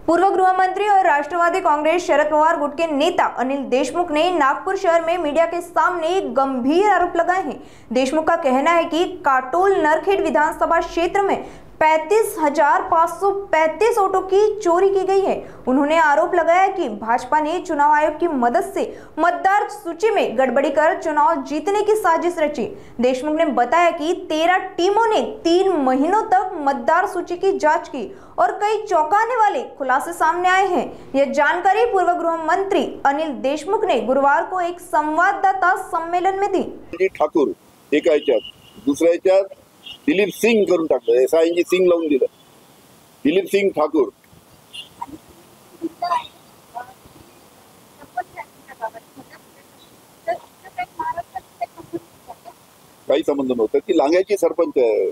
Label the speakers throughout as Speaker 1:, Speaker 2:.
Speaker 1: पूर्व गृह मंत्री और राष्ट्रवादी कांग्रेस शरद पवार गुट के नेता अनिल देशमुख ने नागपुर शहर में मीडिया के सामने एक गंभीर आरोप लगाए हैं। देशमुख का कहना है कि काटोल नरखेड़ विधानसभा क्षेत्र में 35,535 वोटों की चोरी की गई है। उन्होंने आरोप लगाया कि भाजपा ने चुनाव आयोग की मदद से मतदार सूची में गड़बड़ी कर चुनाव जीतने की साजिश रची। देशमुख ने बताया कि 13 टीमों ने 3 महीनों तक मतदार सूची की जांच की और कई चौंकाने वाले खुलासे सामने आए हैं। यह जानकारी पूर्व गृह मंत्री अनिल देशमुख ने गुरुवार को एक संवाददाता सम्मेलन में दी।
Speaker 2: ठाकूर एका ह्याच्यात, दुसऱ्या ह्याच्यात दिलीप सिंग करून टाकलं, SING सिंग लावून दिलं, दिलीप सिंग ठाकूर। काही संबंध नव्हता, ती लांग्याची सरपंच आहे।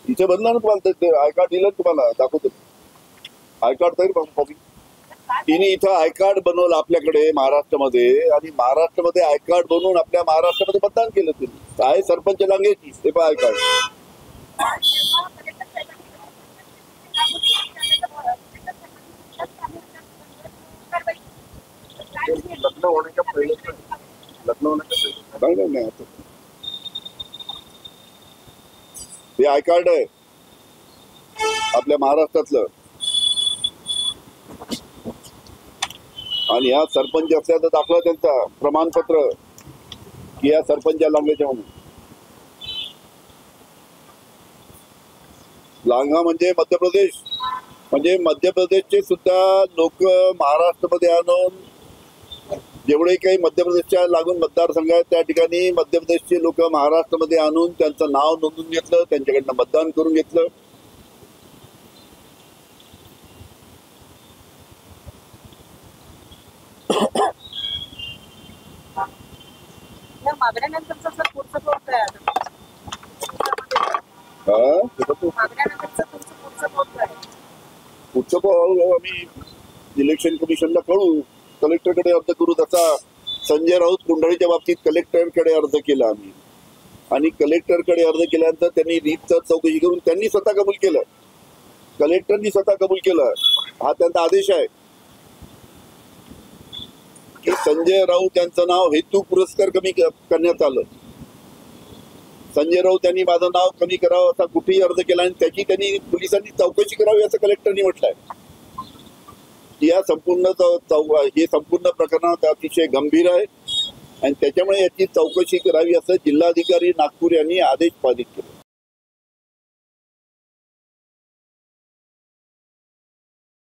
Speaker 2: तिचं बदला ना तुम्हाला, आय कार्ड दिलं तुम्हाला, दाखवतो आय कार्ड तरी कॉपी। तिने इथं आय कार्ड बनवलं आपल्याकडे महाराष्ट्रामध्ये, आणि महाराष्ट्रामध्ये आय कार्ड बनवून आपल्या महाराष्ट्रामध्ये मतदान केलं तिने। आहे सरपंच लांग्याची, ते पण आय कार्ड। लग्न होण्याच्या पहिले नाही ते आय कार्ड आहे आपल्या महाराष्ट्रातलं, आणि ह्या सरपंच असल्याचा दाखला त्यांचा प्रमाणपत्र की या सरपंच लांग्याच्या म्हणून। लांगा म्हणजे मध्य प्रदेश, म्हणजे मध्य प्रदेशचे सुद्धा लोक महाराष्ट्रामध्ये आणून, जेवढे काही मध्य प्रदेशच्या लागून मतदारसंघ आहेत त्या ठिकाणी मध्य प्रदेशचे लोक महाराष्ट्रामध्ये आणून त्यांचं नाव नोंदवून घेतलं, त्यांच्याकडनं मतदान करून घेतलं। आम्ही इलेक्शन कमिशनला कळू, कलेक्टरकडे अर्ज करू। तसा संजय राऊत कुंडळीच्या बाबतीत कलेक्टरकडे अर्ज केला आम्ही, आणि कलेक्टरकडे अर्ज केल्यानंतर त्यांनी रीतसर चौकशी करून त्यांनी स्वतः कबूल केलं, कलेक्टरनी स्वतः कबूल केलं। हा त्यांचा आदेश आहे की संजय राऊत यांचं नाव हेतू पुरस्कार कमी करण्यात आलं। संजय राऊत यांनी माझं नाव कमी करावं असा कुठेही अर्ज केला, आणि त्याची त्यांनी पोलिसांनी चौकशी करावी असं कलेक्टरनी म्हटलंय। या संपूर्ण हे संपूर्ण प्रकरण अतिशय गंभीर आहे, आणि त्याच्यामुळे याची चौकशी करावी असं जिल्हाधिकारी नागपूर यांनी आदेश पारित केला।